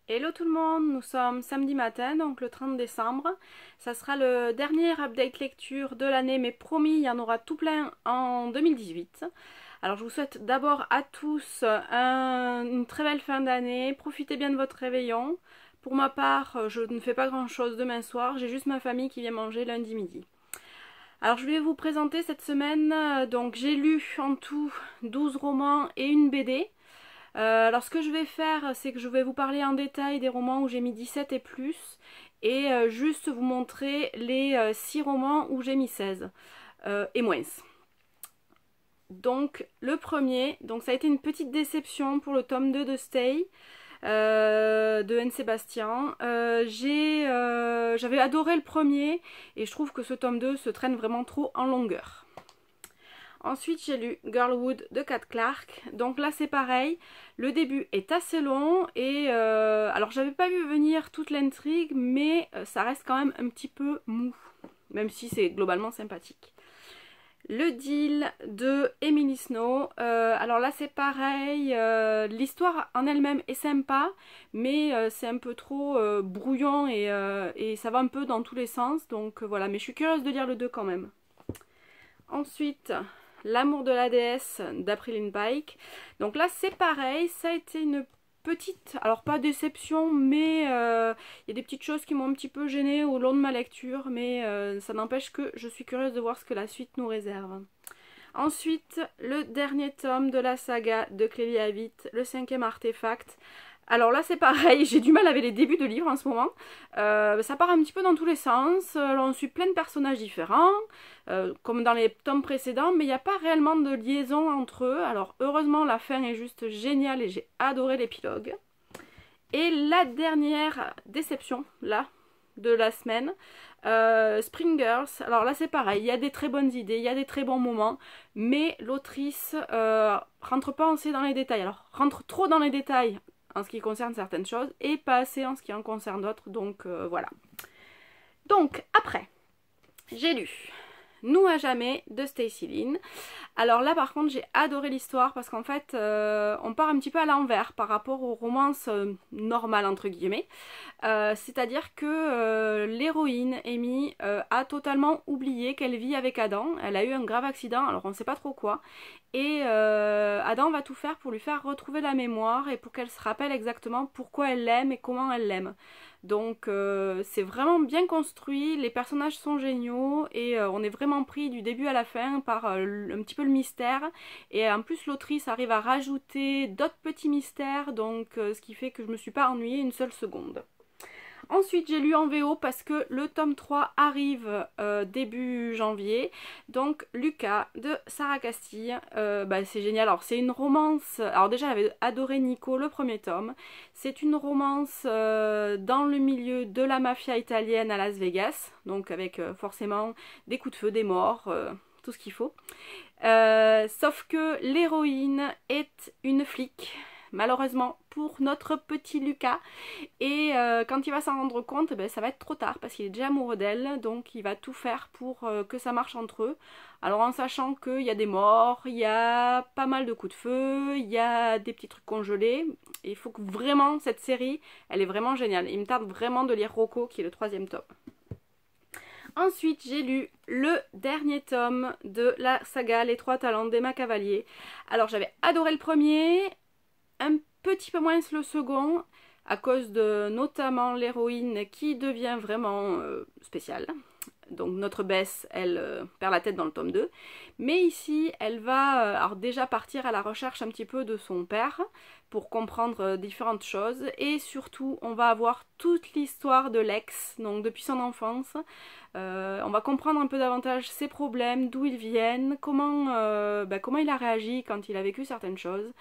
Hello tout le monde, nous sommes samedi matin, donc le 30 décembre. Ça sera le dernier update lecture de l'année, mais promis, il y en aura tout plein en 2018. Alors je vous souhaite d'abord à tous une très belle fin d'année, profitez bien de votre réveillon. Pour ma part, je ne fais pas grand chose demain soir, j'ai juste ma famille qui vient manger lundi midi. Alors je vais vous présenter cette semaine, donc j'ai lu en tout 12 romans et une BD. Alors ce que je vais faire, c'est que je vais vous parler en détail des romans où j'ai mis 17 et plus, et juste vous montrer les 6 romans où j'ai mis 16 et moins. Donc le premier, donc ça a été une petite déception pour le tome 2 de Stay de N. Sébastien. J'avais adoré le premier et je trouve que ce tome 2 se traîne vraiment trop en longueur. Ensuite, j'ai lu Girlwood de Kat Clark. Donc là, c'est pareil. Le début est assez long et alors j'avais pas vu venir toute l'intrigue, mais ça reste quand même un petit peu mou, même si c'est globalement sympathique. Le deal de Emily Snow. Alors là, c'est pareil. L'histoire en elle-même est sympa, mais c'est un peu trop brouillon et ça va un peu dans tous les sens. Donc voilà, mais je suis curieuse de lire le 2 quand même. Ensuite, L'amour de la déesse d'Aprilline Pike. Donc là c'est pareil, ça a été une petite, alors pas déception, mais il y a des petites choses qui m'ont un petit peu gênée au long de ma lecture, mais ça n'empêche que je suis curieuse de voir ce que la suite nous réserve. Ensuite, le dernier tome de la saga de Clélie Avitt, le 5e artefact. Alors là c'est pareil, j'ai du mal avec les débuts de livres en ce moment. Ça part un petit peu dans tous les sens, on suit plein de personnages différents, comme dans les tomes précédents, mais il n'y a pas réellement de liaison entre eux. Alors heureusement la fin est juste géniale et j'ai adoré l'épilogue. Et la dernière déception, là, de la semaine, Spring Girls. Alors là c'est pareil, il y a des très bonnes idées, il y a des très bons moments, mais l'autrice rentre pas assez dans les détails. Alors rentre trop dans les détails en ce qui concerne certaines choses et pas assez en ce qui en concerne d'autres, donc voilà. Donc après, j'ai lu Nous à jamais de Stacy Lynn. Alors là par contre j'ai adoré l'histoire parce qu'en fait on part un petit peu à l'envers par rapport aux romances normales entre guillemets. C'est-à-dire que l'héroïne Amy a totalement oublié qu'elle vit avec Adam. Elle a eu un grave accident, alors on ne sait pas trop quoi. Et Adam va tout faire pour lui faire retrouver la mémoire et pour qu'elle se rappelle exactement pourquoi elle l'aime et comment elle l'aime. Donc c'est vraiment bien construit, les personnages sont géniaux et on est vraiment pris du début à la fin par un petit peu le mystère. Et en plus l'autrice arrive à rajouter d'autres petits mystères, donc ce qui fait que je me suis pas ennuyée une seule seconde. Ensuite j'ai lu en VO parce que le tome 3 arrive début janvier. Donc Lucas de Sarah Castille, c'est génial. Alors c'est une romance, alors déjà j'avais adoré Nico le premier tome. C'est une romance dans le milieu de la mafia italienne à Las Vegas. Donc avec forcément des coups de feu, des morts, tout ce qu'il faut. Sauf que l'héroïne est une flic, malheureusement pour notre petit Lucas, et quand il va s'en rendre compte, ça va être trop tard parce qu'il est déjà amoureux d'elle, donc il va tout faire pour que ça marche entre eux. Alors en sachant qu'il y a des morts, il y a pas mal de coups de feu, il y a des petits trucs congelés, et il faut que vraiment cette série, elle est vraiment géniale. Il me tarde vraiment de lire Rocco qui est le 3e tome. Ensuite, j'ai lu le dernier tome de la saga Les 3 talents d'Emma Cavalier. Alors, j'avais adoré le premier, un petit peu moins le second, à cause de notamment l'héroïne qui devient vraiment spéciale. Donc notre Bess, elle perd la tête dans le tome 2. Mais ici, elle va alors déjà partir à la recherche un petit peu de son père pour comprendre différentes choses. Et surtout, on va avoir toute l'histoire de Lex, donc depuis son enfance. On va comprendre un peu davantage ses problèmes, d'où ils viennent, comment il a réagi quand il a vécu certaines choses.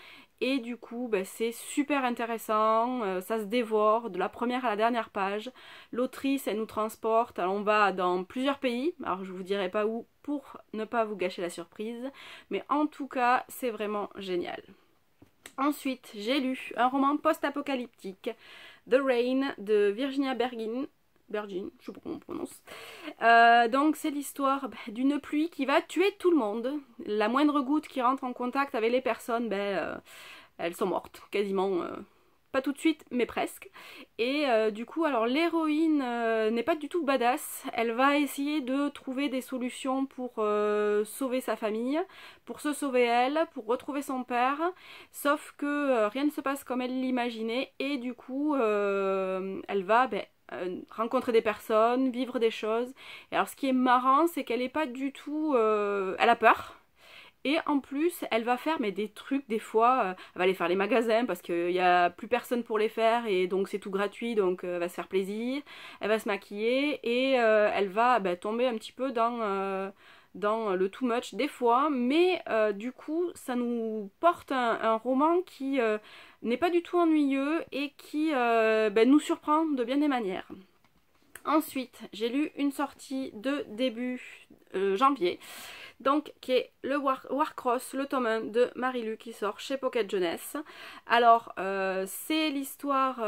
Et du coup c'est super intéressant, ça se dévore de la première à la dernière page. L'autrice elle nous transporte, alors on va dans plusieurs pays, alors je vous dirai pas où pour ne pas vous gâcher la surprise, mais en tout cas c'est vraiment génial. Ensuite j'ai lu un roman post-apocalyptique, The Rain de Virginia Bergin, je sais pas comment on prononce. Donc c'est l'histoire d'une pluie qui va tuer tout le monde. La moindre goutte qui rentre en contact avec les personnes, elles sont mortes quasiment pas tout de suite, mais presque. Et du coup, alors l'héroïne n'est pas du tout badass. Elle va essayer de trouver des solutions pour sauver sa famille, pour se sauver elle, pour retrouver son père. Sauf que rien ne se passe comme elle l'imaginait. Et du coup, elle va rencontrer des personnes, vivre des choses. Et alors ce qui est marrant, c'est qu'elle n'est pas du tout... elle a peur. Et en plus, elle va faire des trucs des fois, elle va aller faire les magasins parce qu'il n'y a plus personne pour les faire et donc c'est tout gratuit, donc elle va se faire plaisir. Elle va se maquiller et elle va tomber un petit peu dans le too much des fois, mais du coup ça nous porte un roman qui n'est pas du tout ennuyeux et qui nous surprend de bien des manières. Ensuite, j'ai lu une sortie de début janvier, donc qui est le Warcross, le tome 1 de Marie-Lu qui sort chez Pocket Jeunesse. Alors, c'est l'histoire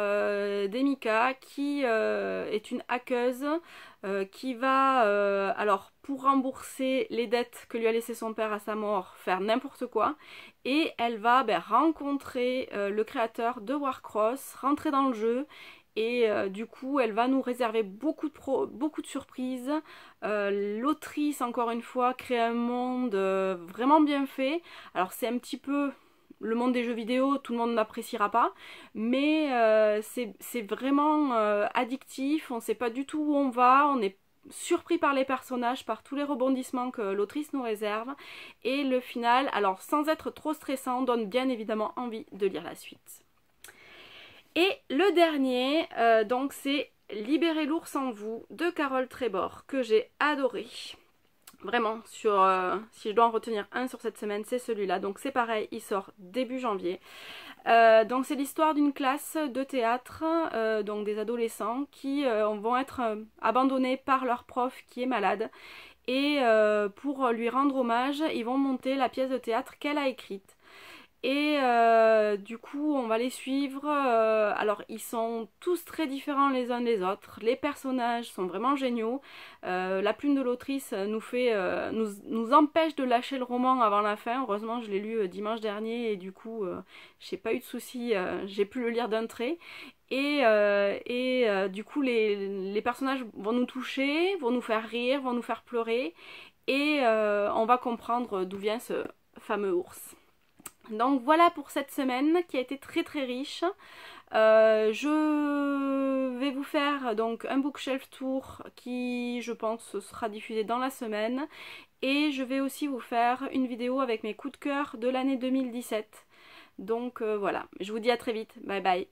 d'Emika qui est une hackeuse qui va, alors pour rembourser les dettes que lui a laissé son père à sa mort, faire n'importe quoi. Et elle va rencontrer le créateur de Warcross, rentrer dans le jeu. Et du coup, elle va nous réserver beaucoup de surprises. L'autrice, encore une fois, crée un monde vraiment bien fait. Alors, c'est un petit peu le monde des jeux vidéo, tout le monde n'appréciera pas. Mais c'est vraiment addictif. On ne sait pas du tout où on va. On est surpris par les personnages, par tous les rebondissements que l'autrice nous réserve. Et le final, alors sans être trop stressant, donne bien évidemment envie de lire la suite. Et le dernier, donc c'est Libérez l'ours en vous de Carole Trébor, que j'ai adoré. Vraiment, si je dois en retenir un sur cette semaine, c'est celui-là. Donc c'est pareil, il sort début janvier. Donc c'est l'histoire d'une classe de théâtre, donc des adolescents qui vont être abandonnés par leur prof qui est malade. Et pour lui rendre hommage, ils vont monter la pièce de théâtre qu'elle a écrite. Et du coup on va les suivre, alors ils sont tous très différents les uns des autres, les personnages sont vraiment géniaux, la plume de l'autrice nous empêche de lâcher le roman avant la fin. Heureusement je l'ai lu dimanche dernier et du coup j'ai pas eu de soucis, j'ai pu le lire d'un trait. Et du coup les personnages vont nous toucher, vont nous faire rire, vont nous faire pleurer et on va comprendre d'où vient ce fameux ours. Donc voilà pour cette semaine qui a été très très riche. Je vais vous faire donc un bookshelf tour qui je pense sera diffusé dans la semaine. Et je vais aussi vous faire une vidéo avec mes coups de cœur de l'année 2017. Donc voilà, je vous dis à très vite, bye bye.